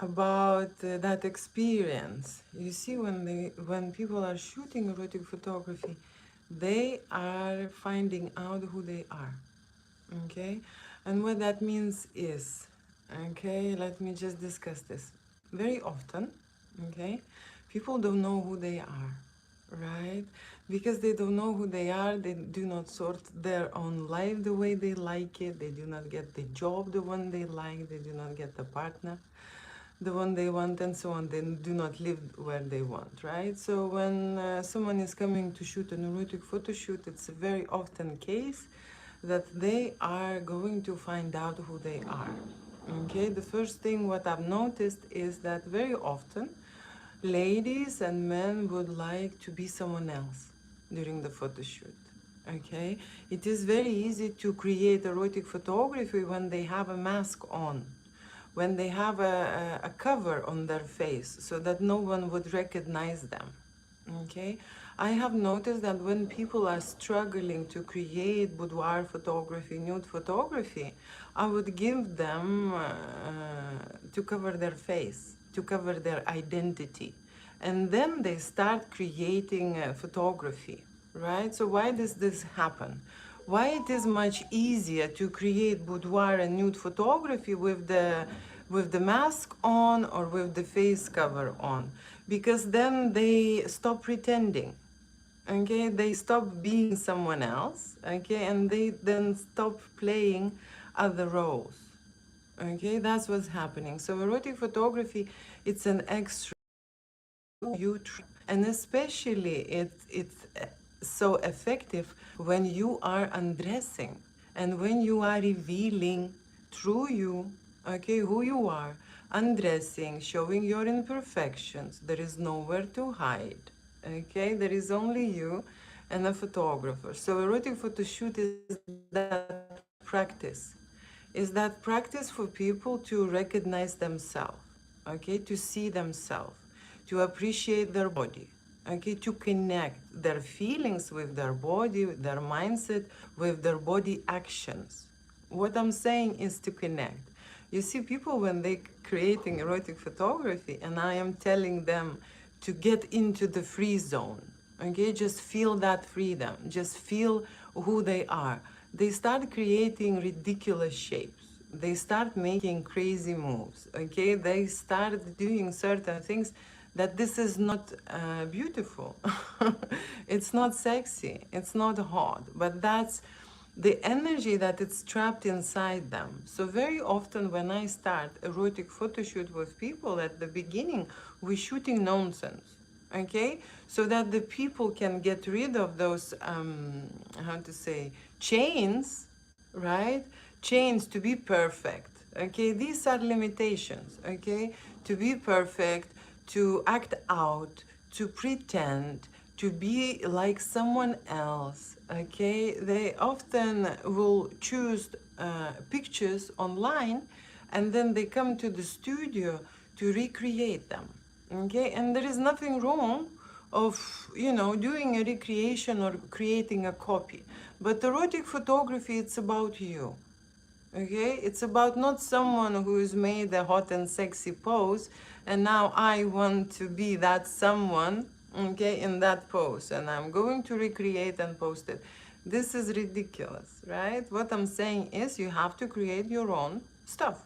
about that experience. You see, when people are shooting erotic photography, they are finding out who they are. Okay, and what that means is, okay, let me just discuss this. Very often, okay, people don't know who they are, right? Because they don't know who they are, they do not sort their own life the way they like it, they do not get the job the one they like, they do not get the partner the one they want, and so on. They do not live where they want, right? So when someone is coming to shoot an erotic photo shoot, it's a very often case that they are going to find out who they are. Okay, the first thing what I've noticed is that very often ladies and men would like to be someone else during the photo shoot. Okay, it is very easy to create erotic photography when they have a mask on, when they have a cover on their face so that no one would recognize them. Okay, I have noticed that when people are struggling to create boudoir photography, nude photography, I would give them to cover their face, to cover their identity, and then they start creating photography, right? So why does this happen? Why it is much easier to create boudoir and nude photography with the mask on or with the face cover on? Because then they stop pretending, okay? They stop being someone else, okay? And they then stop playing other roles, okay? That's what's happening. So erotic photography, it's an extra you try, and especially it's so effective when you are undressing and when you are revealing through you, okay, who you are, undressing, showing your imperfections. There is nowhere to hide, okay? There is only you and a photographer. So erotic photo shoot is that practice, is that practice for people to recognize themselves, okay, to see themselves, to appreciate their body, okay, to connect their feelings with their body, with their mindset, with their body actions. What I'm saying is to connect. You see, people when they creating erotic photography, and I am telling them to get into the free zone, okay, just feel that freedom, just feel who they are. They start creating ridiculous shapes, they start making crazy moves, okay, they start doing certain things that this is not beautiful. It's not sexy, it's not hot, but that's the energy that it's trapped inside them. So very often when I start erotic photo shoot with people, at the beginning we're shooting nonsense, okay, so that the people can get rid of those how to say, chains, right? Chains to be perfect, okay? These are limitations, okay? To be perfect, to act out, to pretend, to be like someone else, okay? They often will choose pictures online, and then they come to the studio to recreate them, okay? And there is nothing wrong of, you know, doing a recreation or creating a copy, but erotic photography, it's about you, okay? It's about not someone who's made a hot and sexy pose and now I want to be that someone, okay, in that pose, and I'm going to recreate and post it. This is ridiculous, right? What I'm saying is you have to create your own stuff,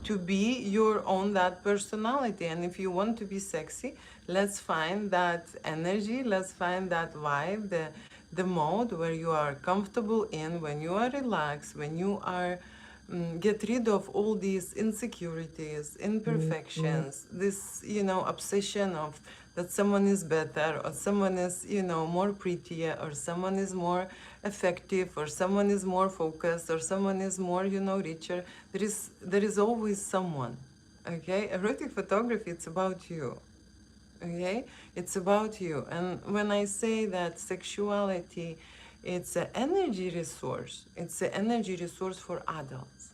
to be your own that personality. And if you want to be sexy, let's find that energy, let's find that vibe, the mode where you are comfortable in, when you are relaxed, when you are get rid of all these insecurities, imperfections, this, you know, obsession of that someone is better or someone is, you know, more prettier or someone is more effective or someone is more focused or someone is more, you know, richer. There is always someone, okay? Erotic photography, it's about you, okay? It's about you. And when I say that sexuality, it's an energy resource, it's an energy resource for adults,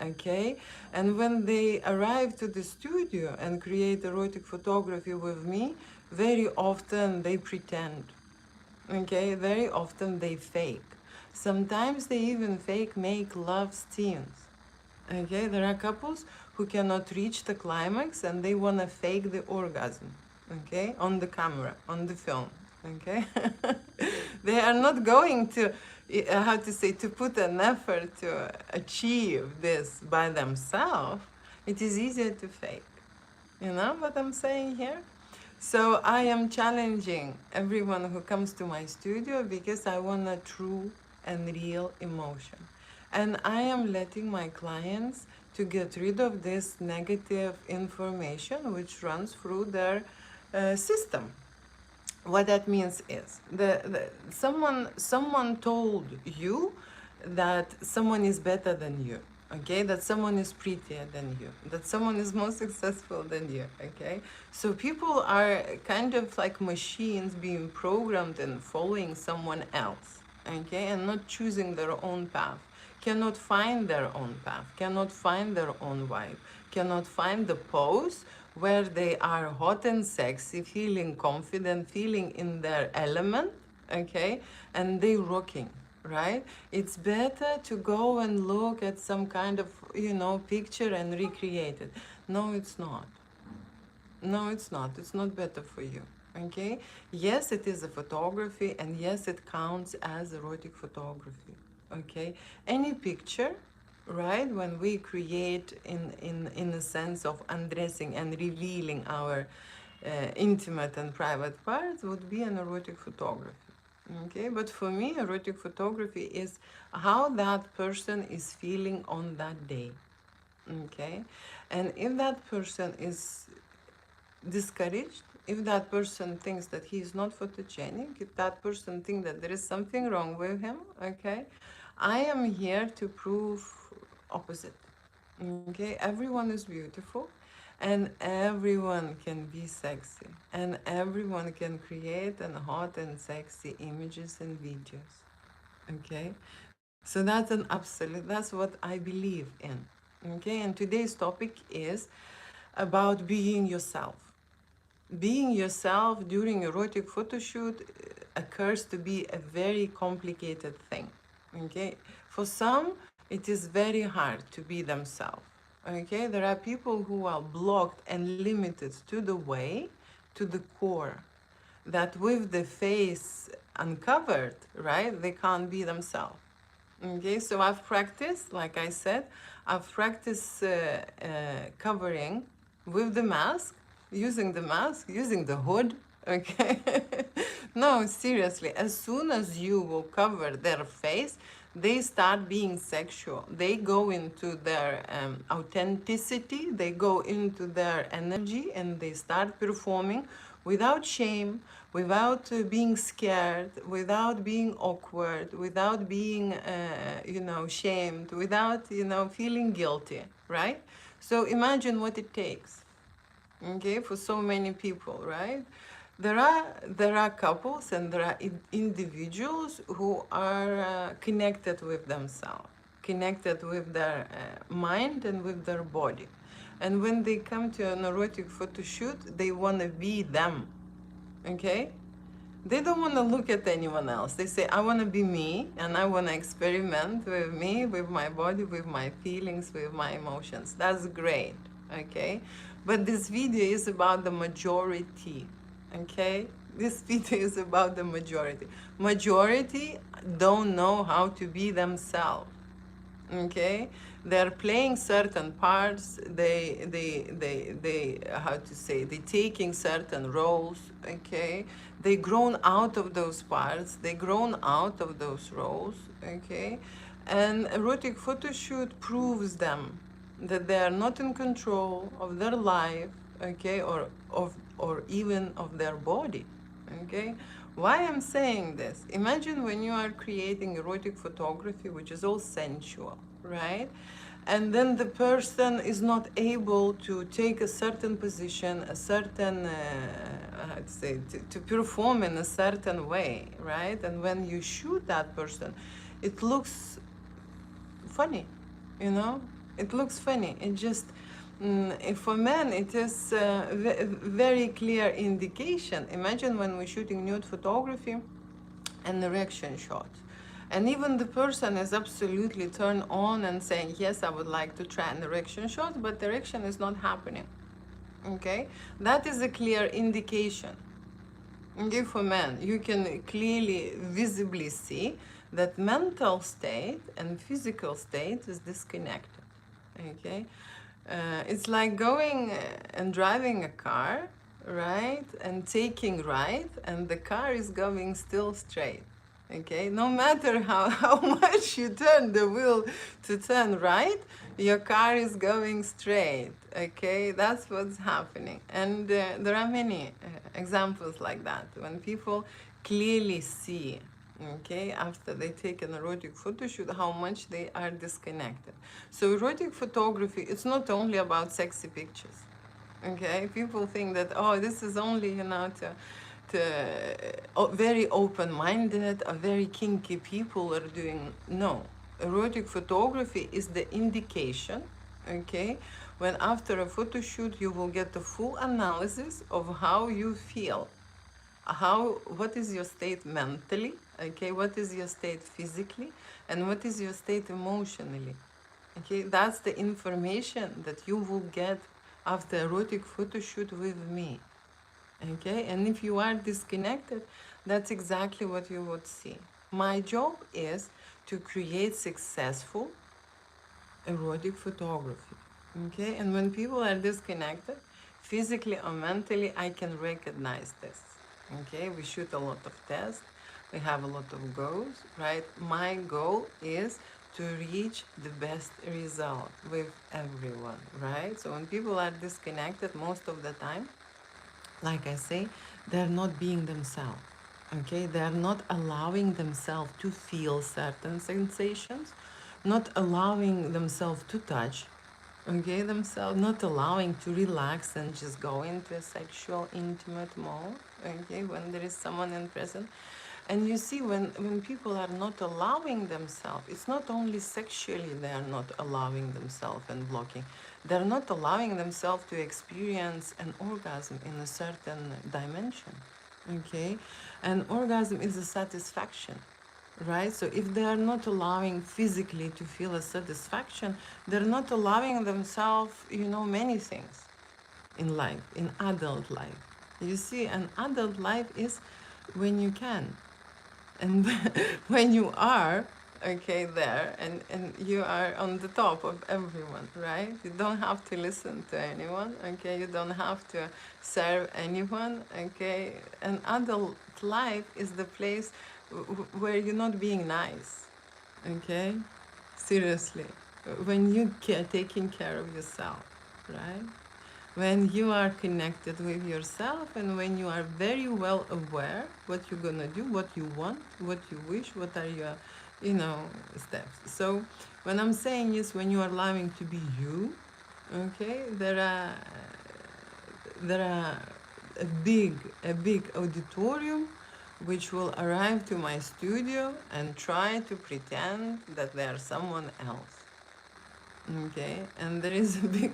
okay? And when they arrive to the studio and create erotic photography with me, very often they pretend, okay? Very often they fake. Sometimes they even fake make love scenes, okay? There are couples who cannot reach the climax and they want to fake the orgasm, okay, on the camera, on the film, okay. They are not going to, how to say, to put an effort to achieve this by themselves. It is easier to fake. You know what I'm saying here? So I am challenging everyone who comes to my studio because I want a true and real emotion. And I am letting my clients to get rid of this negative information which runs through their system. What that means is someone told you that someone is better than you, okay, that someone is prettier than you, that someone is more successful than you, okay. So people are kind of like machines being programmed and following someone else, okay, and not choosing their own path, cannot find their own path, cannot find their own vibe, cannot find the pose where they are hot and sexy, feeling confident, feeling in their element, okay, and they rocking, right? It's better to go and look at some kind of, you know, picture and recreate it. No, it's not. No, it's not. It's not better for you, okay? Yes, it is a photography, and yes, it counts as erotic photography, okay? Any picture, right, when we create in a sense of undressing and revealing our intimate and private parts would be an erotic photography, okay. But for me, erotic photography is how that person is feeling on that day, okay. And if that person is discouraged, if that person thinks that he is not photogenic, if that person thinks that there is something wrong with him, okay, I am here to prove opposite, okay. Everyone is beautiful and everyone can be sexy and everyone can create and hot and sexy images and videos, okay. So that's an absolute, that's what I believe in, okay. And today's topic is about being yourself. Being yourself during erotic photo shoot occurs to be a very complicated thing, okay. For some, it is very hard to be themselves, okay. There are people who are blocked and limited to the way, to the core, that with the face uncovered, right, they can't be themselves, okay. So I've practiced, like I said, I've practiced covering with the mask, using the mask, using the hood, okay. No, seriously, as soon as you will cover their face, they start being sexual. They go into their authenticity, they go into their energy, and they start performing without shame, without being scared, without being awkward, without being, you know, shamed, without, you know, feeling guilty, right? So imagine what it takes, okay, for so many people, right? There are couples and there are individuals who are connected with themselves, connected with their mind and with their body. And when they come to an erotic photo shoot, they want to be them, okay? They don't want to look at anyone else. They say, I want to be me, and I want to experiment with me, with my body, with my feelings, with my emotions. That's great, okay? But this video is about the majority, okay? This video is about the majority. Majority don't know how to be themselves, okay. They're playing certain parts, they how to say, they taking certain roles, okay. They grown out of those parts, they grown out of those roles, okay. And erotic photo shoot proves them that they are not in control of their life, okay, or even of their body, okay. Why I'm saying this? Imagine when you are creating erotic photography, which is all sensual, right? And then the person is not able to take a certain position, a certain, how to say, to perform in a certain way, right? And when you shoot that person, it looks funny, you know? It looks funny. It just, for men, it is a very clear indication. Imagine when we're shooting nude photography and erection shots. And even the person is absolutely turned on and saying, yes, I would like to try an erection shot, but the erection is not happening. Okay? That is a clear indication. Okay, for men, you can clearly, visibly see that mental state and physical state is disconnected. Okay? It's like going and driving a car, right? And taking right, and the car is going still straight. Okay, no matter how much you turn the wheel to turn right, your car is going straight. Okay, that's what's happening. And there are many examples like that when people clearly see, okay, after they take an erotic photo shoot, how much they are disconnected. So erotic photography, it's not only about sexy pictures. Okay, people think that, oh, this is only, very open-minded, very kinky people are doing. No, erotic photography is the indication. Okay, when after a photo shoot you will get the full analysis of how you feel, what is your state mentally, okay, what is your state physically, and what is your state emotionally. Okay, that's the information that you will get after erotic photo shoot with me. Okay, and if you are disconnected, that's exactly what you would see. My job is to create successful erotic photography. Okay, and when people are disconnected, physically or mentally, I can recognize this. Okay, we shoot a lot of tests, we have a lot of goals, right? My goal is to reach the best result with everyone, right? So when people are disconnected, most of the time, like I say, they're not being themselves. Okay, they're not allowing themselves to feel certain sensations, not allowing themselves to touch, okay, themselves, not allowing to relax and just go into a sexual, intimate mode, okay, when there is someone in present. And you see, when people are not allowing themselves, it's not only sexually they are not allowing themselves and blocking, they're not allowing themselves to experience an orgasm in a certain dimension, okay? And orgasm is a satisfaction, right? So if they are not allowing physically to feel a satisfaction, they're not allowing themselves, many things in life, in adult life. You see, an adult life is when you can, and when you are, okay, there, and you are on the top of everyone, right? You don't have to listen to anyone, okay? You don't have to serve anyone, okay? An adult life is the place where you're not being nice, okay? Seriously, when you taking care of yourself, right? When you are connected with yourself, and when you are very well aware what you're gonna do, what you want, what you wish, what are your, steps. So when I'm saying is when you are allowing to be you, okay, there are a big auditorium which will arrive to my studio and try to pretend that they are someone else. Okay, and there is a big,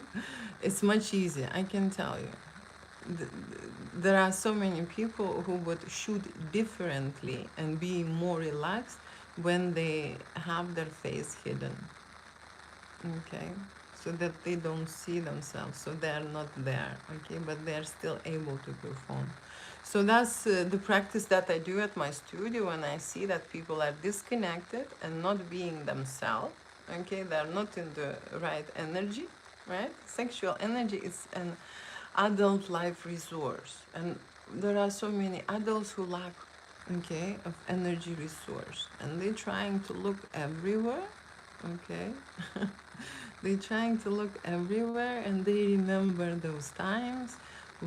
it's much easier, I can tell you. There are so many people who would shoot differently and be more relaxed when they have their face hidden. Okay, so that they don't see themselves, so they are not there. Okay, but they are still able to perform. So that's the practice that I do at my studio when I see that people are disconnected and not being themselves. Okay, they are not in the right energy, right? Sexual energy is an adult life resource, and there are so many adults who lack, okay, of energy resource, and they're trying to look everywhere, okay. They're trying to look everywhere, and they remember those times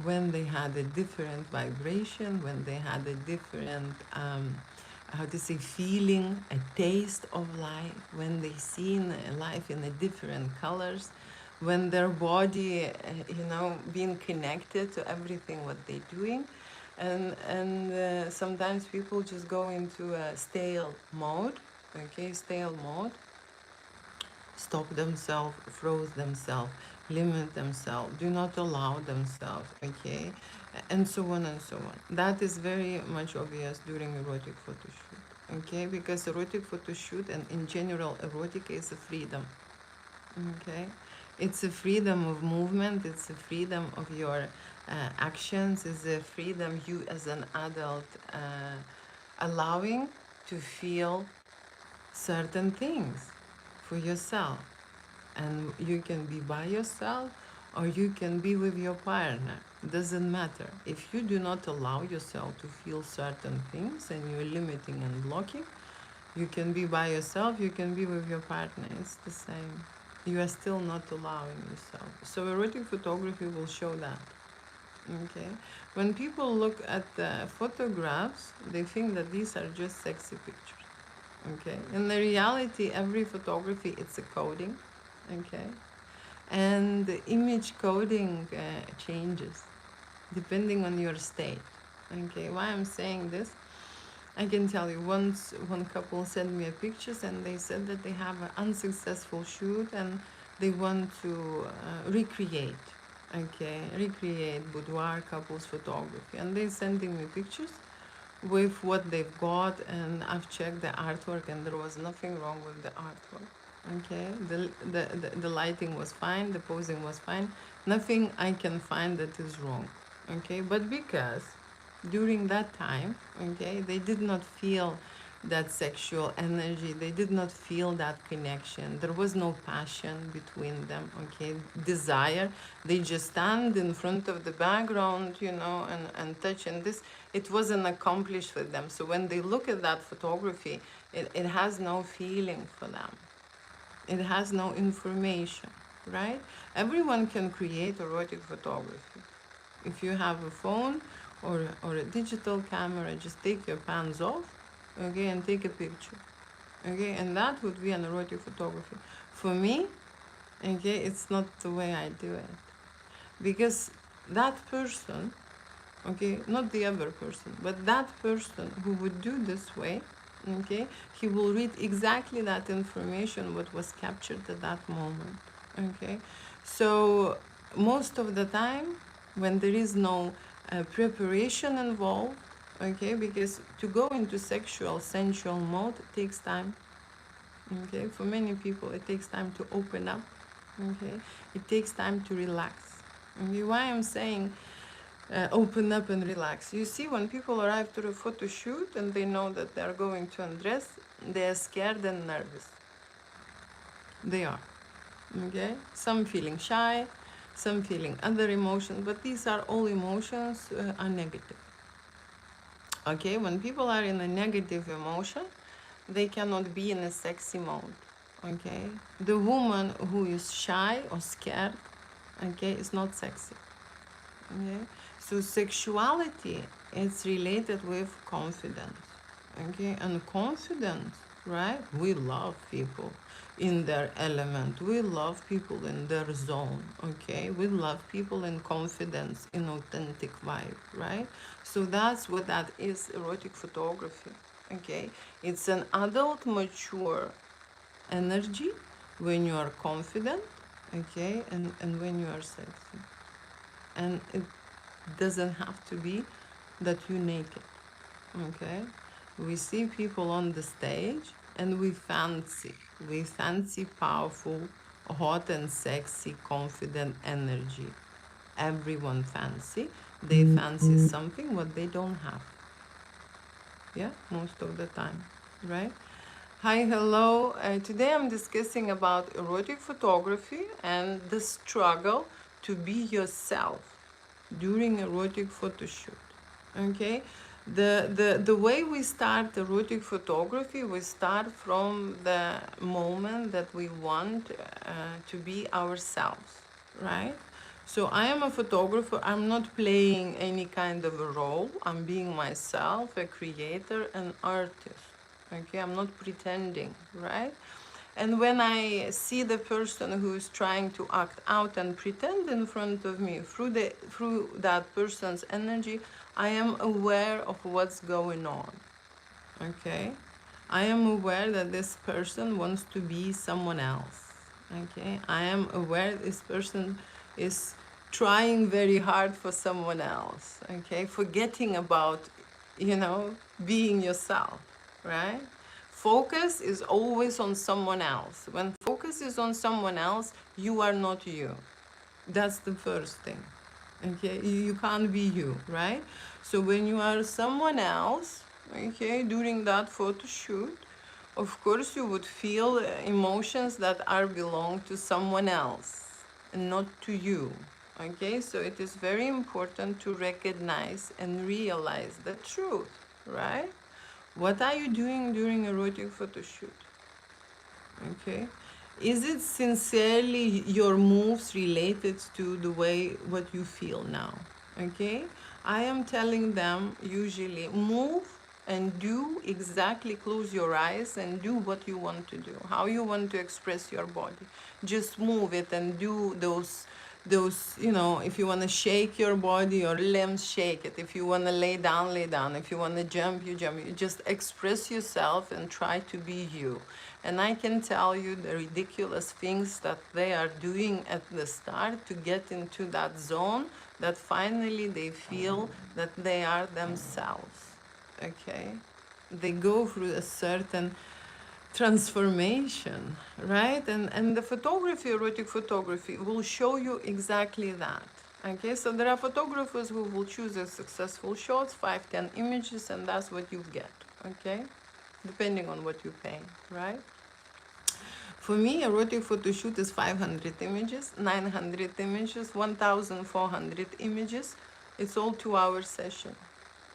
when they had a different vibration, when they had a different, how to say, feeling, a taste of life, when they seen life in a different colors, when their body, being connected to everything what they're doing. And sometimes people just go into a stale mode, okay, stale mode, stop themselves, froze themselves, limit themselves, do not allow themselves, okay, and so on and so on. That is very much obvious during erotic photo shoot. Okay, because erotic photo shoot and in general erotic is a freedom. Okay, it's a freedom of movement, it's a freedom of your actions, it's a freedom you as an adult allowing to feel certain things for yourself. And you can be by yourself or you can be with your partner. Doesn't matter. If you do not allow yourself to feel certain things and you're limiting and blocking, you can be by yourself, you can be with your partner. It's the same. You are still not allowing yourself. So erotic photography will show that. Okay. When people look at the photographs, they think that these are just sexy pictures. Okay. In the reality, every photography it's a coding. Okay. And the image coding changes depending on your state. Okay. Why I'm saying this? I can tell you, once one couple sent me a pictures and they said that they have an unsuccessful shoot and they want to recreate boudoir couples photography, and they sending me pictures with what they've got, and I've checked the artwork and there was nothing wrong with the artwork. Okay, the lighting was fine, the posing was fine, nothing I can find that is wrong. Okay, but because during that time, okay, they did not feel that sexual energy, they did not feel that connection, there was no passion between them, okay, desire, they just stand in front of the background, you know, and touch, and this, it wasn't accomplished for them. So when they look at that photography, it has no feeling for them, it has no information, right? Everyone can create erotic photography. If you have a phone or a digital camera, just take your pants off, okay, and take a picture, okay, and that would be an erotic photography. For me, okay, it's not the way I do it, because that person, okay, not the other person, but that person who would do this way, okay, he will read exactly that information what was captured at that moment, okay. So most of the time when there is no preparation involved, okay, because to go into sexual sensual mode takes time, okay, for many people it takes time to open up, okay, it takes time to relax, okay. Why I'm saying open up and relax. You see, when people arrive to a photo shoot and they know that they are going to undress, they are scared and nervous. They are. Okay? Some feeling shy, some feeling other emotions, but these are all emotions are negative. Okay? When people are in a negative emotion, they cannot be in a sexy mode. Okay? The woman who is shy or scared, okay, is not sexy. Okay? So sexuality is related with confidence. Okay, and confidence, right? We love people in their element. We love people in their zone. Okay, we love people in confidence, in authentic vibe, right? So that's what that is, erotic photography. Okay, it's an adult, mature energy when you are confident. Okay, and when you are sexy, and it doesn't have to be that you naked, okay. We see people on the stage and we fancy powerful, hot and sexy, confident energy. Everyone fancy, they fancy something what they don't have, yeah, most of the time, right? Hi, hello. Today I'm discussing about erotic photography and the struggle to be yourself during erotic photo shoot. Okay, the way we start erotic photography, we start from the moment that we want to be ourselves, right? So I am a photographer, I'm not playing any kind of a role, I'm being myself, a creator, an artist. Okay, I'm not pretending, right? And when I see the person who is trying to act out and pretend in front of me through that person's energy, I am aware of what's going on. Okay? I am aware that this person wants to be someone else. Okay? I am aware this person is trying very hard for someone else. Okay? Forgetting about, being yourself. right? Focus is always on someone else. When focus is on someone else, you are not you. That's the first thing. Okay, you can't be you, right? So when you are someone else, okay, during that photo shoot, of course you would feel emotions that are belong to someone else and not to you. Okay, so it is very important to recognize and realize the truth, right? What are you doing during erotic photo shoot? Okay. Is it sincerely your moves related to the way what you feel now? Okay. I am telling them usually move and do exactly, close your eyes and do what you want to do, how you want to express your body. Just move it and do those, you know, if you want to shake your body, your limbs, shake it. If you want to lay down, lay down. If you want to jump, you jump. You just express yourself and try to be you. And I can tell you the ridiculous things that they are doing at the start to get into that zone, that finally they feel that they are themselves. Okay, they go through a certain transformation, right? And the photography, erotic photography, will show you exactly that. Okay, so there are photographers who will choose a successful shots, 5, 10 images, and that's what you get. Okay, depending on what you pay, right? For me, erotic photo shoot is 500 images, 900 images, 1,400 images. It's all 2 hour session.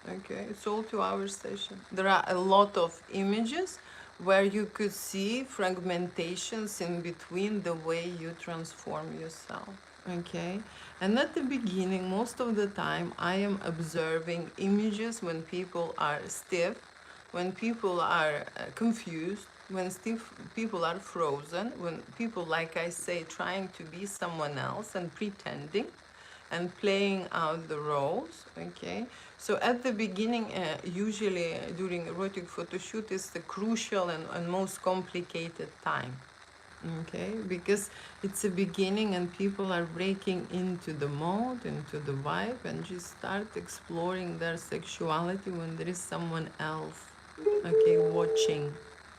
Okay, it's all 2 hour session. There are a lot of images where you could see fragmentations in between the way you transform yourself. Okay, and at the beginning, most of the time, I am observing images when people are stiff, when people are confused, when stiff people are frozen, when people, like I say, trying to be someone else and pretending and playing out the roles. Okay, so at the beginning, usually during erotic photo shoot, is the crucial and most complicated time. Okay, because it's a beginning and people are breaking into the mode, into the vibe, and just start exploring their sexuality when there is someone else, okay, watching,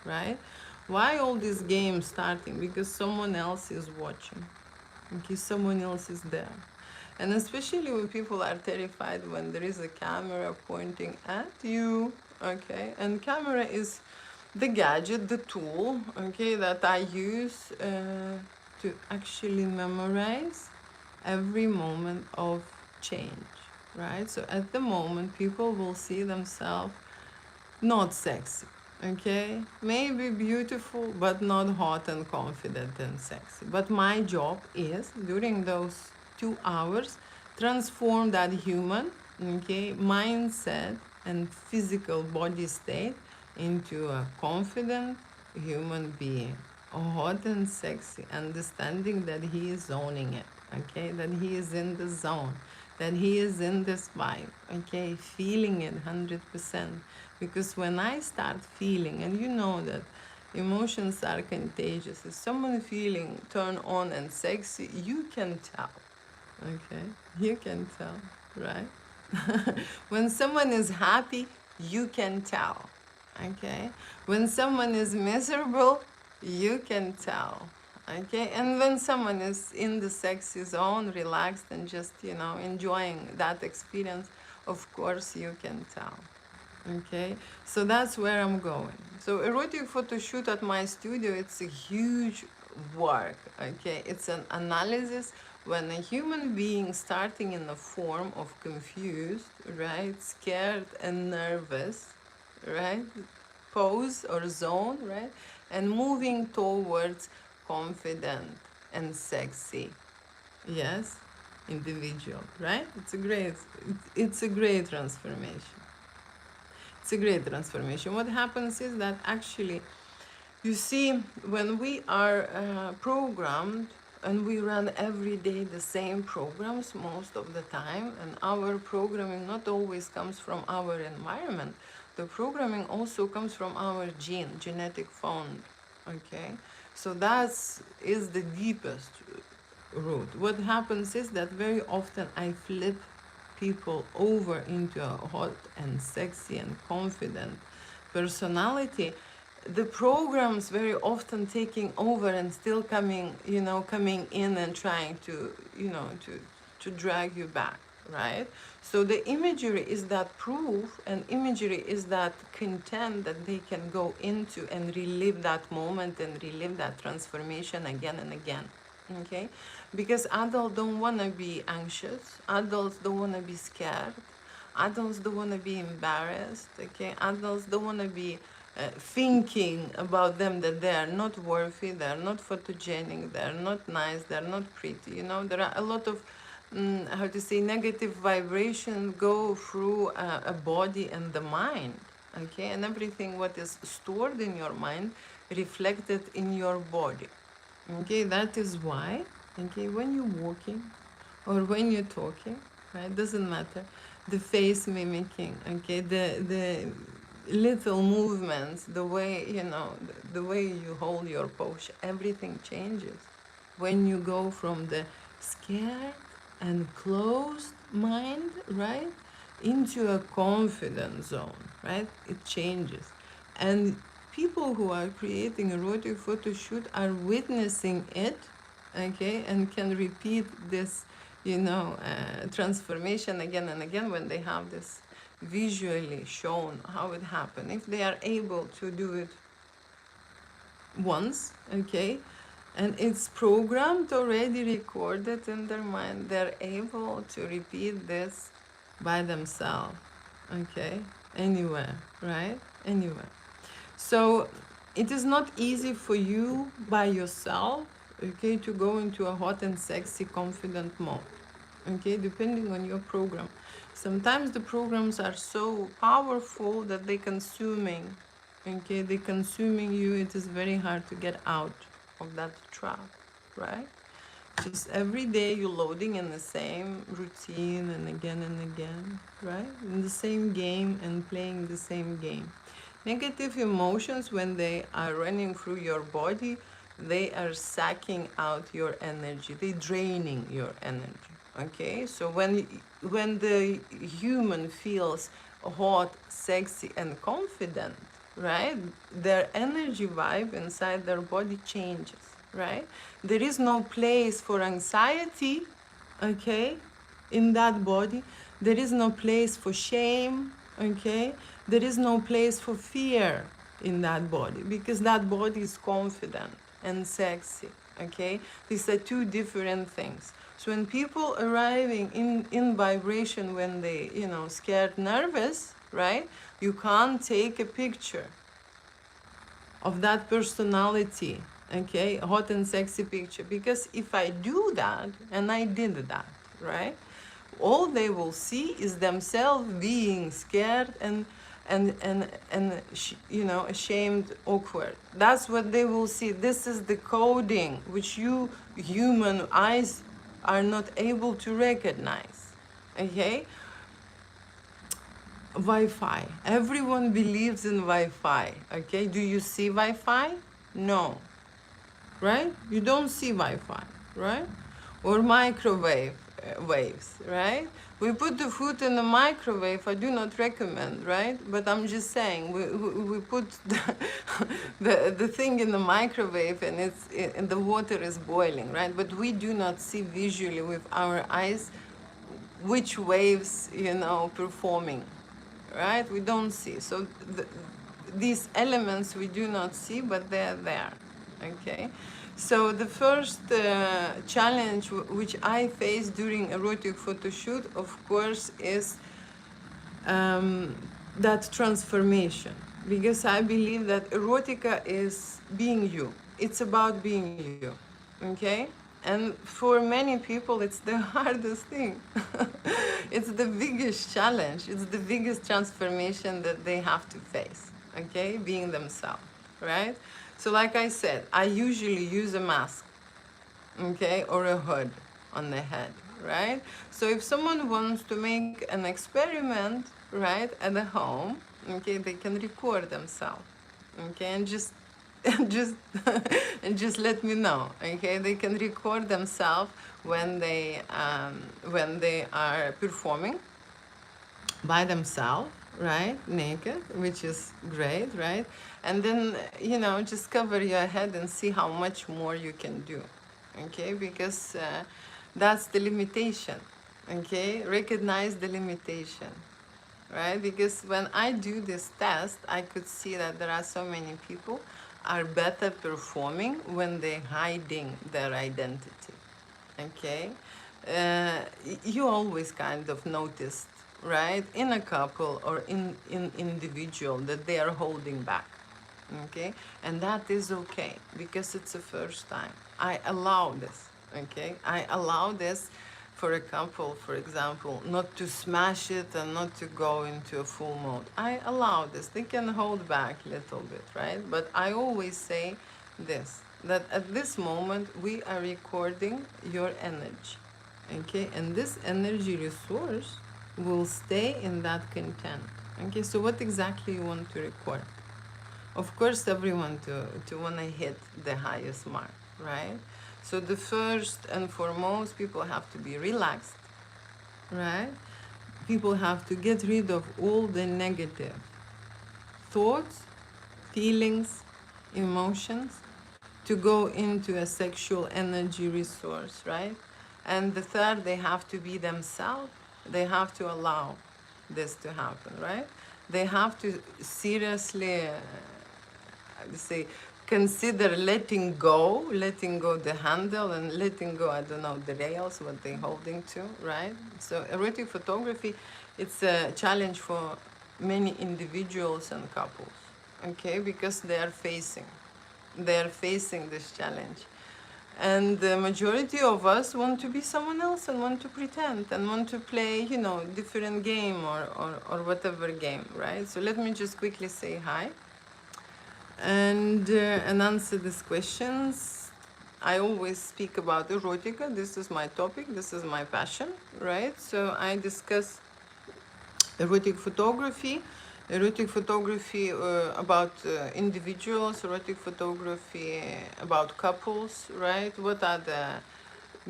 right? Why all these games starting? Because someone else is watching. Okay, someone else is there. And especially when people are terrified when there is a camera pointing at you, okay? And camera is the gadget, the tool, okay, that I use to actually memorize every moment of change, right? So at the moment, people will see themselves not sexy, okay? Maybe beautiful, but not hot and confident and sexy. But my job is, during those 2 hours, transform that human, okay, mindset and physical body state into a confident human being, a hot and sexy, understanding that he is owning it, okay, that he is in the zone, that he is in this vibe, okay, feeling it 100%. Because when I start feeling, and you know that emotions are contagious, if someone feeling turn on and sexy, you can tell, okay, you can tell, right? When someone is happy, you can tell, okay? When someone is miserable, you can tell, okay? And when someone is in the sexy zone, relaxed and just, you know, enjoying that experience, of course you can tell, okay? So that's where I'm going. So erotic photo shoot at my studio, it's a huge work, okay? It's an analysis when a human being starting in a form of confused, right, scared and nervous, right, pose or zone, right, and moving towards confident and sexy, yes, individual, right? It's a great transformation. It's a great transformation. What happens is that actually, you see, when we are programmed and we run every day the same programs most of the time, and our programming not always comes from our environment, the programming also comes from our genetic fund, okay? So that's is the deepest root. What happens is that very often I flip people over into a hot and sexy and confident personality, the programs very often taking over and still coming, coming in and trying to, to drag you back, right? So the imagery is that proof, and imagery is that content that they can go into and relive that moment and relive that transformation again and again. Okay? Because adults don't want to be anxious, adults don't want to be scared, adults don't want to be embarrassed, okay? Adults don't want to be thinking about them that they are not worthy, they are not photogenic, they are not nice, they are not pretty. There are a lot of, how to say, negative vibrations go through a body and the mind, okay? And everything what is stored in your mind reflected in your body, okay? That is why, okay, when you're walking or when you're talking, right, doesn't matter, the face mimicking, okay, the little movements, the way, the way you hold your posture, everything changes when you go from the scared and closed mind, right, into a confident zone, right? It changes. And people who are creating erotic photo shoot are witnessing it, okay, and can repeat this, transformation again and again when they have this visually shown how it happened. If they are able to do it once, okay, and it's programmed already, recorded in their mind, they're able to repeat this by themselves, okay, anywhere, right? Anywhere. So it is not easy for you by yourself, okay, to go into a hot and sexy confident mode, okay, depending on your program. Sometimes the programs are so powerful that they're consuming, okay, they're consuming you. It is very hard to get out of that trap, right? Just every day you're loading in the same routine and again, right? In the same game and playing the same game. Negative emotions, when they are running through your body, they are sucking out your energy. They're draining your energy, okay? So when the human feels hot, sexy, and confident, right, their energy vibe inside their body changes, right? There is no place for anxiety, okay, in that body. There is no place for shame, okay? There is no place for fear in that body, because that body is confident and sexy, okay? These are two different things. So when people arriving in vibration, when they, scared, nervous, right, you can't take a picture of that personality, okay, hot and sexy picture, because if I do that, and I did that, right, all they will see is themselves being scared and ashamed, awkward. That's what they will see. This is the coding which you human eyes are not able to recognize, okay? Wi-Fi. Everyone believes in Wi-Fi, okay? Do you see Wi-Fi? No, right? You don't see Wi-Fi, right? Or microwave waves, right? We put the food in the microwave. I do not recommend, right? But I'm just saying, we put the thing in the microwave and the water is boiling, right? But we do not see visually with our eyes which waves, performing, right? We don't see. So these elements we do not see, but they're there, okay? So the first challenge which I faced during erotic photo shoot, of course, is that transformation, because I believe that erotica is being you. It's about being you, okay? And for many people, it's the hardest thing. It's the biggest challenge. It's the biggest transformation that they have to face, okay? Being themselves, right? So like I said, I usually use a mask, okay, or a hood on the head, right? So if someone wants to make an experiment, right, at the home, okay, they can record themselves, okay, and just and just let me know, okay? They can record themselves when they are performing by themselves, right? Naked, which is great, right? And then, just cover your head and see how much more you can do, okay? Because that's the limitation, okay? Recognize the limitation, right? Because when I do this test, I could see that there are so many people are better performing when they're hiding their identity, okay? You always kind of noticed, right, in a couple or in individual that they are holding back, okay? And that is okay because it's the first time. I allow this, okay? I allow this for a couple, for example, not to smash it and not to go into a full mode. I allow this. They can hold back a little bit, right? But I always say this, that at this moment we are recording your energy, okay? And this energy resource will stay in that content, okay? So what exactly you want to record? Of course, everyone to want to hit the highest mark, right? So the first and foremost, people have to be relaxed, right? People have to get rid of all the negative thoughts, feelings, emotions to go into a sexual energy resource, right? And the third, they have to be themselves. They have to allow this to happen, right? They have to seriously say, consider letting go the handle and letting go, I don't know, the rails, what they're holding to, right? So erotic photography, it's a challenge for many individuals and couples, okay? Because they're facing this challenge. And the majority of us want to be someone else and want to pretend and want to play, different game or whatever game, right? So let me just quickly say hi and answer these questions. I always speak about erotica. This is my topic. This is my passion, right? So I discuss erotic photography about individuals, erotic photography about couples, right? What are the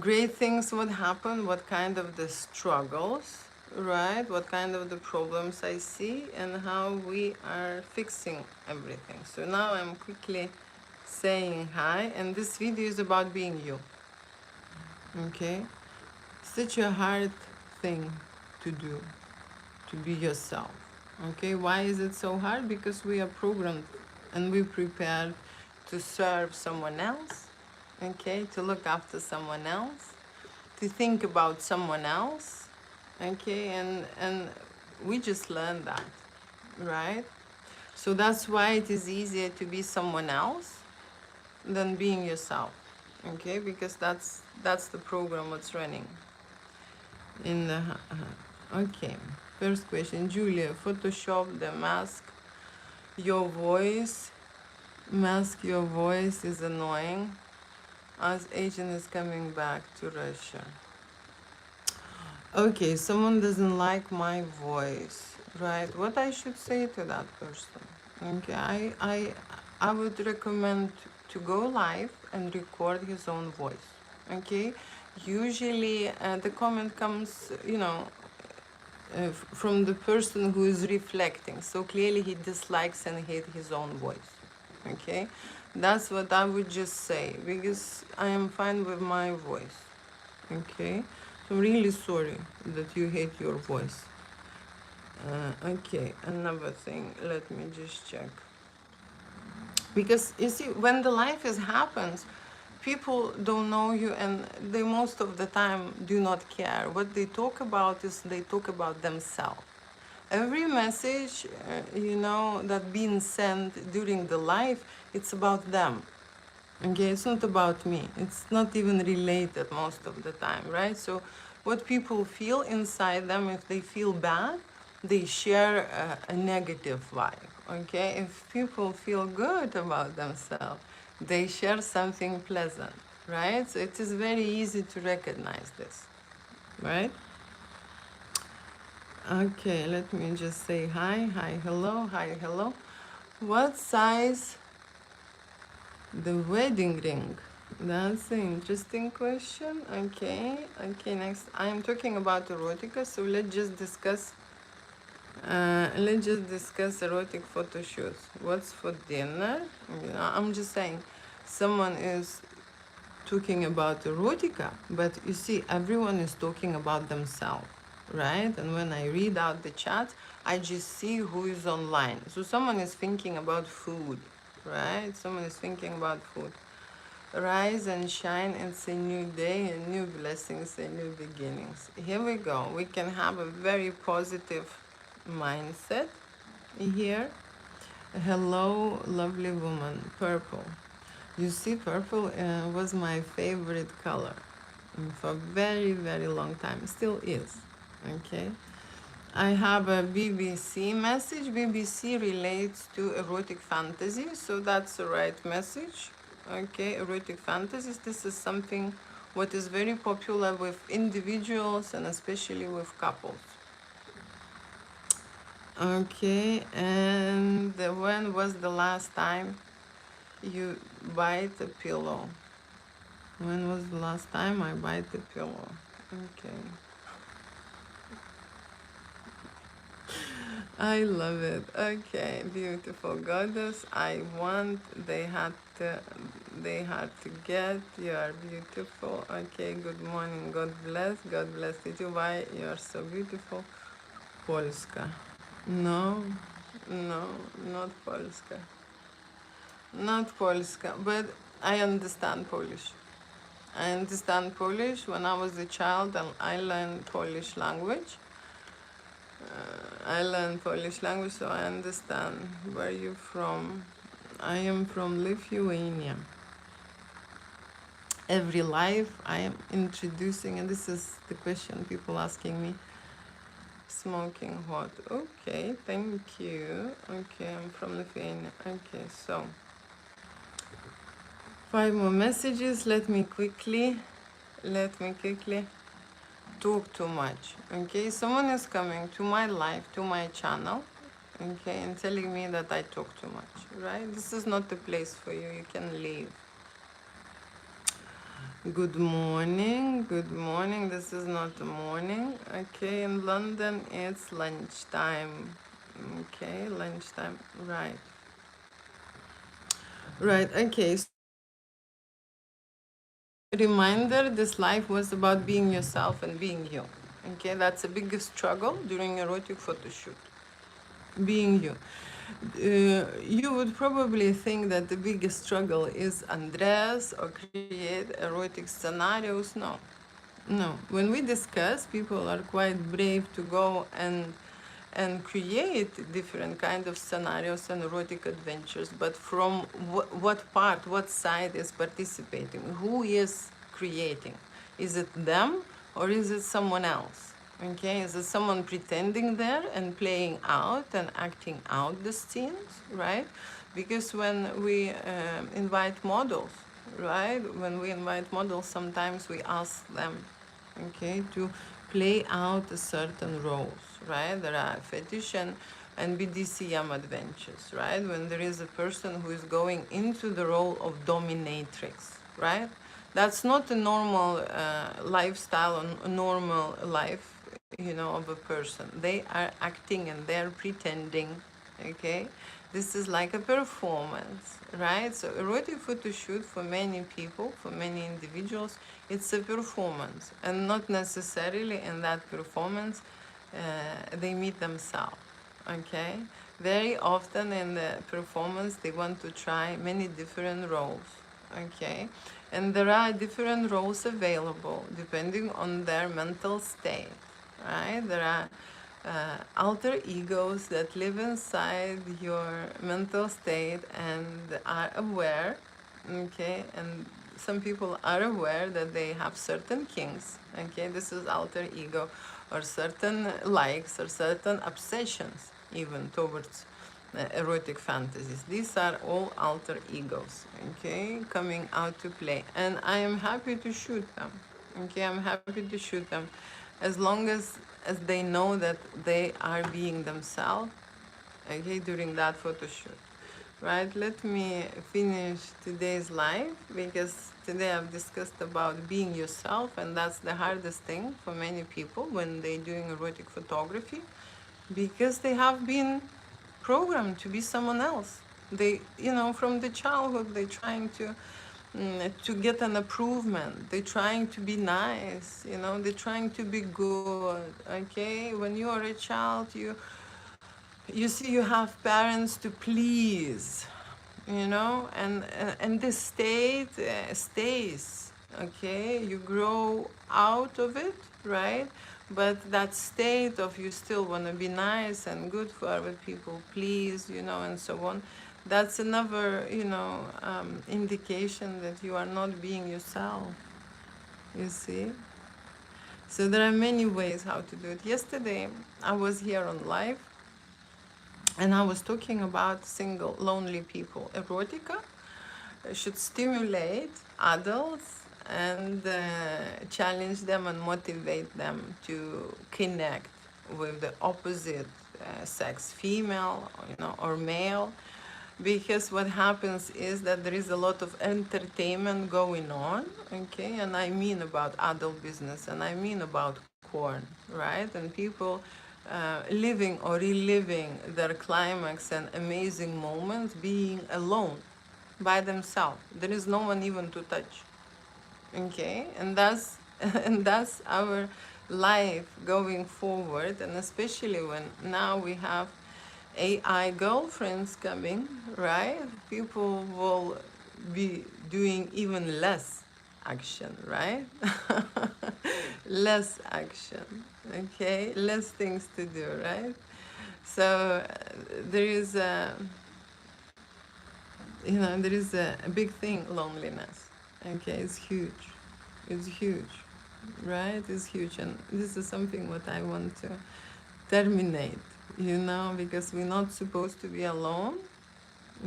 great things, what happened, what kind of the struggles, right? What kind of the problems I see and how we are fixing everything. So now I'm quickly saying hi, and this video is about being you, okay? Such a hard thing to do, to be yourself, okay? Why is it so hard? Because we are programmed and we prepared to serve someone else, okay? To look after someone else, to think about someone else, okay? And we just learned that, right? So that's why it is easier to be someone else than being yourself, okay? Because that's the program what's running in the okay. First question, Julia, Photoshop the mask your voice. Mask your voice is annoying as agent is coming back to Russia. Okay, someone doesn't like my voice, right? What I should say to that person? Okay, I would recommend to go live and record his own voice. Okay, usually the comment comes, from the person who is reflecting. So clearly he dislikes and hates his own voice. Okay, that's what I would just say because I am fine with my voice. Okay, so I'm really sorry that you hate your voice. Okay, another thing, let me just check. Because you see, when the life happens, people don't know you and they most of the time do not care. What they talk about is they talk about themselves. Every message, that being sent during the life, it's about them. Okay, it's not about me. It's not even related most of the time, right? So what people feel inside them, if they feel bad, they share a negative vibe, okay? If people feel good about themselves, they share something pleasant, right? So it is very easy to recognize this, right? Okay, let me just say hi, hello. What size the wedding ring? That's an interesting question. Okay, next. I'm talking about erotica, so let's just discuss Let's just discuss erotic photo shoots. What's for dinner? You know, I'm just saying, someone is talking about erotica, but you see, everyone is talking about themselves, right? And when I read out the chat, I just see who is online. So someone is thinking about food, right? Someone is thinking about food. Rise and shine, it's a new day, and new blessings, and new beginnings. Here we go. We can have a very positive mindset here. Hello, lovely woman. Purple. You see, purple was my favorite color for a very, very long time. Still is. Okay. I have a BBC message. BBC relates to erotic fantasy, so that's the right message. Okay, erotic fantasies. This is something what is very popular with individuals and especially with couples. Okay, and when was the last time you bite a pillow? When was the last time I bite a pillow? Okay. I love it. Okay, beautiful goddess. I want. They had to get. You are beautiful. Okay. Good morning. God bless. God bless you. Why you are so beautiful? Polska. No, no, not Polska. Not Polska. But I understand Polish. I understand Polish. When I was a child, and I learned Polish language. I learned Polish language, so I understand. Where are you from? I am from Lithuania. Every life I am introducing, and this is the question people asking me. Smoking hot. Okay, thank you. Okay, I'm from Lithuania. Okay, so 5 more messages. Let me quickly talk too much. Okay, someone is coming to my life, to my channel, okay, and telling me that I talk too much, right? This is not the place for you. You can leave. Good morning. Good morning. This is not the morning. Okay, in London it's lunchtime. Okay, lunchtime. Right. Right. Okay. Reminder, this life was about being yourself and being you. Okay, that's the biggest struggle during erotic photo shoot. Being you. You would probably think that the biggest struggle is undress or create erotic scenarios. No, no. When we discuss, people are quite brave to go and create different kind of scenarios and erotic adventures. But from what part, what side is participating? Who is creating? Is it them or is it someone else? Okay, is it someone pretending there and playing out and acting out the scenes, right? Because when we invite models, right? When we invite models, sometimes we ask them, okay, to play out a certain roles, right? There are fetish and BDSM adventures, right? When there is a person who is going into the role of dominatrix, right? That's not a normal lifestyle, a normal life, you know, of a person. They are acting and they're pretending, okay? This is like a performance, right? So erotic photo shoot for many people, for many individuals, it's a performance, and not necessarily in that performance they meet themselves, okay? Very often in the performance they want to try many different roles, okay? And there are different roles available depending on their mental state, right? There are alter egos that live inside your mental state and are aware, okay? And some people are aware that they have certain kinks, okay? This is alter ego, or certain likes or certain obsessions even towards erotic fantasies. These are all alter egos, okay, coming out to play. And I am happy to shoot them, okay? I'm happy to shoot them as long as they know that they are being themselves, okay, during that photo shoot, right? Let me finish today's live because today I've discussed about being yourself, and that's the hardest thing for many people when they're doing erotic photography. because they have been programmed to be someone else. They, you know, from the childhood, they're trying to get an improvement. They're trying to be nice, you know, they're trying to be good, okay? When you are a child, you see you have parents to please, you know, and this state stays, okay? You grow out of it, right? But that state of you still want to be nice and good for other people, please, you know, and so on, that's another, you know, indication that you are not being yourself, you see? So there are many ways how to do it. Yesterday I was here on live and I was talking about single lonely people. Erotica should stimulate adults and challenge them and motivate them to connect with the opposite sex, female, you know, or male, because what happens is that there is a lot of entertainment going on, okay, and I mean about adult business, and I mean about porn, right, and people living or reliving their climax and amazing moments being alone by themselves. There is no one even to touch, okay, and that's and that's our life going forward, and especially when now we have AI girlfriends coming, right? People will be doing even less action, right? Less action, okay, less things to do, right? So there is a, you know, there is a big thing, loneliness, okay, it's huge, it's huge, right? It's huge, and this is something what I want to terminate, you know, because we're not supposed to be alone,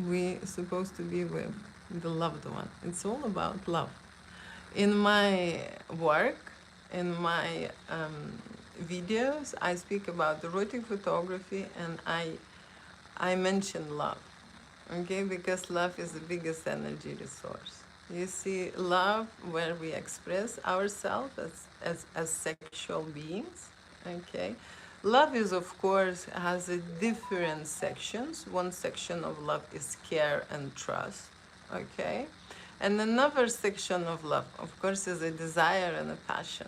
we're supposed to be with the loved one. It's all about love. In my work, in my videos, I speak about erotic photography, and I mention love, okay, because love is the biggest energy resource. You see, love where we express ourselves as sexual beings, okay. Love is, of course, has a different sections. One section of love is care and trust, okay, and another section of love, of course, is a desire and a passion,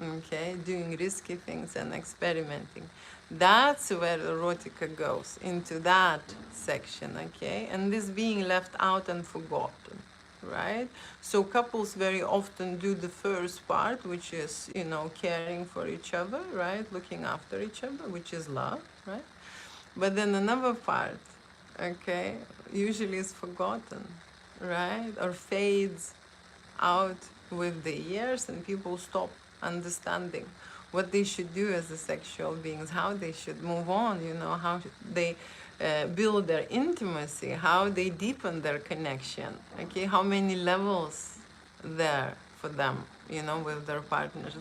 okay, doing risky things and experimenting. That's where erotica goes, into that section, okay, and this being left out and forgotten, right? So couples very often do the first part, which is, you know, caring for each other, right, looking after each other, which is love, right? But then another part, okay, usually is forgotten, right, or fades out with the years, and people stop understanding what they should do as a sexual beings, how they should move on, you know, how they build their intimacy, how they deepen their connection, okay, how many levels there for them, you know, with their partners,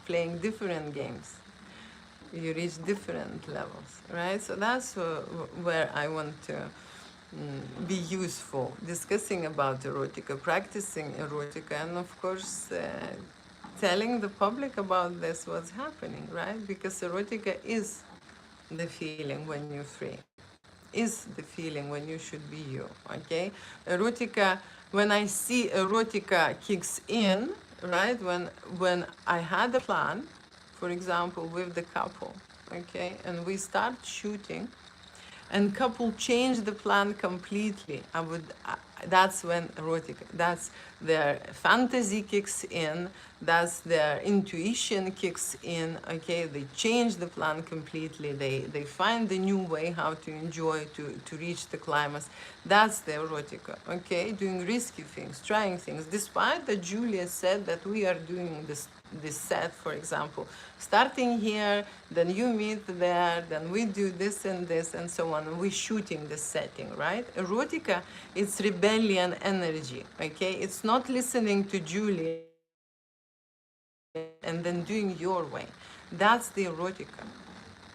playing different games, you reach different levels, right? So that's where I want to be useful, discussing about erotica, practicing erotica, and of course telling the public about this, what's happening, right? Because erotica is the feeling when you're free, is the feeling when you should be you, okay? Erotica, when I see erotica kicks in, right? When I had a plan, for example, with the couple, okay, and we start shooting, and couple change the plan completely. That's when erotic, that's their fantasy kicks in, that's their intuition kicks in, okay, they change the plan completely, they find the new way how to enjoy, to reach the climax. That's the erotica, okay, doing risky things, trying things, despite that Julia said that we are doing this set, for example, starting here, then you meet there, then we do this and so on, and we're shooting the setting, right? Erotica, it's rebellion energy, okay? It's not listening to Julia and then doing your way. That's the erotica,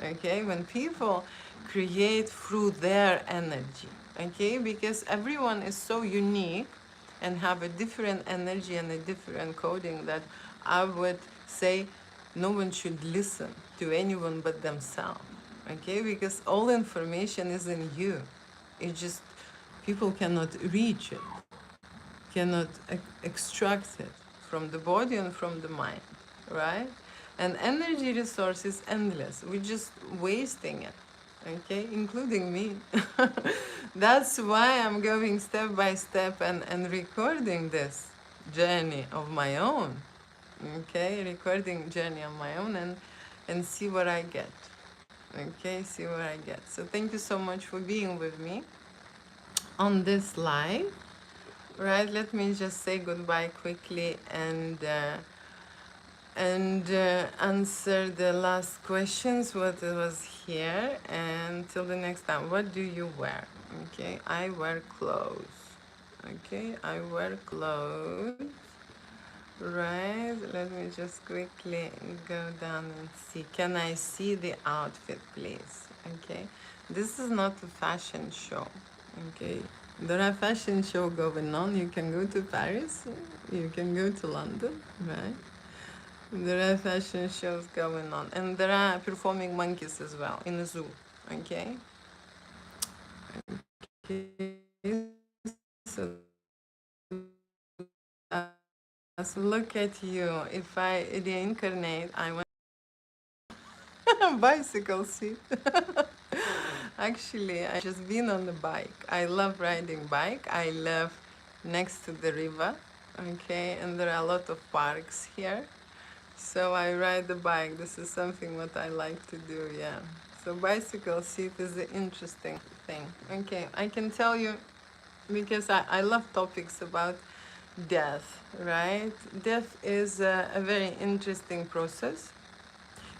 okay? When people create through their energy, okay? Because everyone is so unique and have a different energy and a different coding, that I would say no one should listen to anyone but themselves, okay? Because all information is in you. It just, people cannot reach it, cannot extract it from the body and from the mind, right? And energy resource is endless. We're just wasting it, okay, including me. That's why I'm going step by step and recording this journey of my own, okay, recording journey on my own, and see what I get, okay, see what I get. So thank you so much for being with me on this live. Right, let me just say goodbye quickly and answer the last questions what was here. And till the next time, what do you wear? Okay, I wear clothes. Okay, I wear clothes. Right, let me just quickly go down and see. Can I see the outfit, please? Okay, this is not a fashion show. Okay, there are fashion show going on. You can go to Paris, you can go to London, right? There are fashion shows going on, and there are performing monkeys as well in a zoo. Okay, so, so look at you. If I reincarnate, I want a bicycle seat. Actually, I just been on the bike. I love riding bike. I live next to the river, okay, and there are a lot of parks here. So I ride the bike. This is something what I like to do, yeah. So bicycle seat is an interesting thing. Okay, I can tell you because I love topics about death, right? Death is a very interesting process.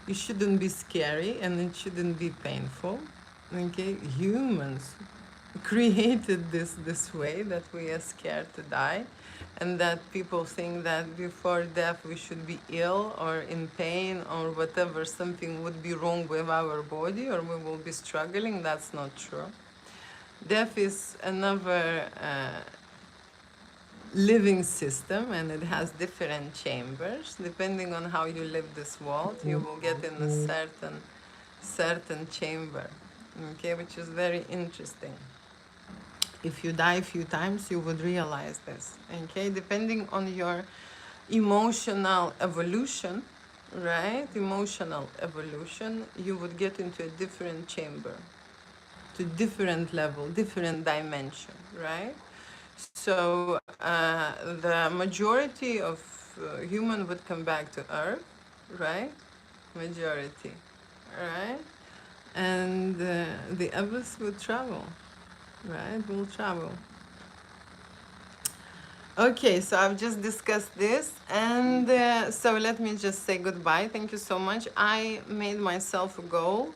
It shouldn't be scary and it shouldn't be painful. Okay, humans created this way that we are scared to die, and that people think that before death we should be ill or in pain or whatever, something would be wrong with our body or we will be struggling. That's not true. Death is another living system, and it has different chambers. Depending on how you live this world, you will get in a certain chamber, okay, which is very interesting. If you die a few times, you would realize this, okay, depending on your emotional evolution, right, emotional evolution, you would get into a different chamber, to different level, different dimension, right? So the majority of human would come back to Earth, right? Majority, right? And the others would travel, right? Will travel. Okay, so I've just discussed this, and so let me just say goodbye. Thank you so much. I made myself a goal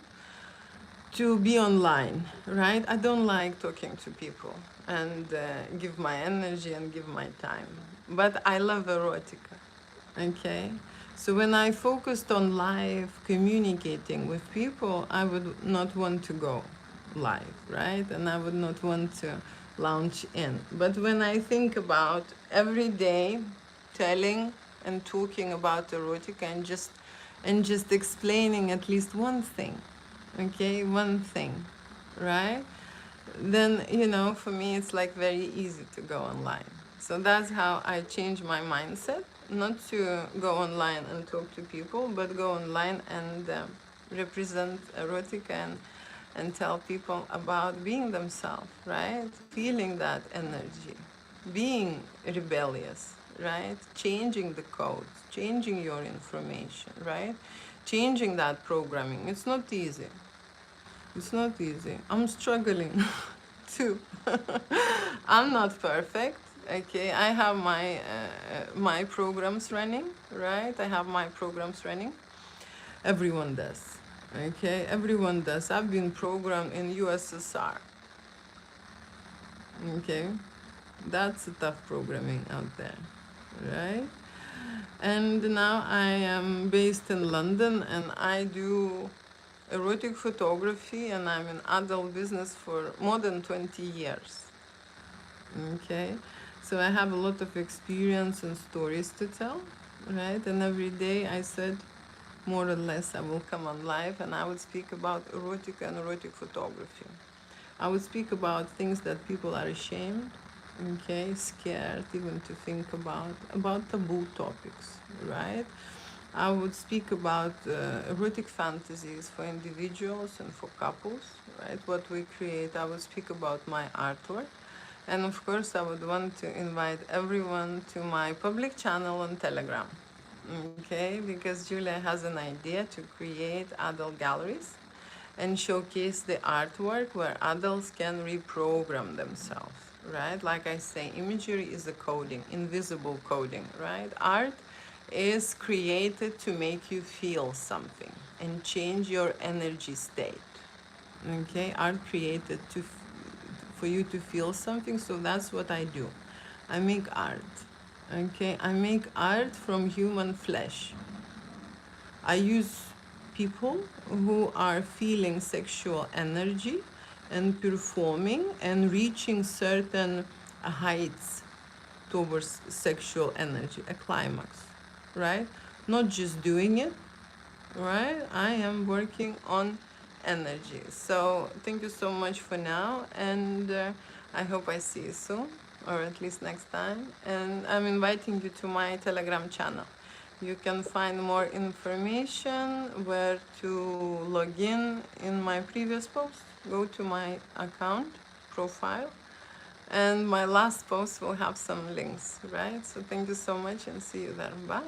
to be online, right? I don't like talking to people and give my energy and give my time, but I love erotica, okay? So when I focused on live communicating with people, I would not want to go live, right? And I would not want to launch in. But when I think about every day telling and talking about erotica and just explaining at least one thing, okay, one thing, right? Then, you know, for me, it's like very easy to go online. So that's how I changed my mindset, not to go online and talk to people, but go online and represent erotica and tell people about being themselves, right? Feeling that energy, being rebellious, right? Changing the codes, changing your information, right? Changing that programming. It's not easy. It's not easy. I'm struggling too. I'm not perfect. Okay, I have my programs running, right? I have my programs running. Everyone does. Okay, everyone does. I've been programmed in USSR. Okay, that's a tough programming out there, right? And now I am based in London, and I do erotic photography, and I'm in adult business for more than 20 years. Okay, so I have a lot of experience and stories to tell, right? And every day I said, more or less, I will come on live and I would speak about erotic and erotic photography. I would speak about things that people are ashamed, okay, scared even to think about taboo topics, right? I would speak about erotic fantasies for individuals and for couples, right? What we create. I would speak about my artwork. And of course, I would want to invite everyone to my public channel on Telegram, okay? Because Julia has an idea to create adult galleries and showcase the artwork where adults can reprogram themselves, right? Like I say, imagery is a coding, invisible coding, right? Art is created to make you feel something and change your energy state, okay? Art created for you to feel something, so that's what I do. I make art, okay? I make art from human flesh. I use people who are feeling sexual energy and performing and reaching certain heights towards sexual energy, a climax, right? Not just doing it, right? I am working on energy. So thank you so much for now, and I hope I see you soon, or at least next time. And I'm inviting you to my Telegram channel. You can find more information where to log in my previous post. Go to my account profile, and my last post will have some links, right? So thank you so much and see you there. Bye.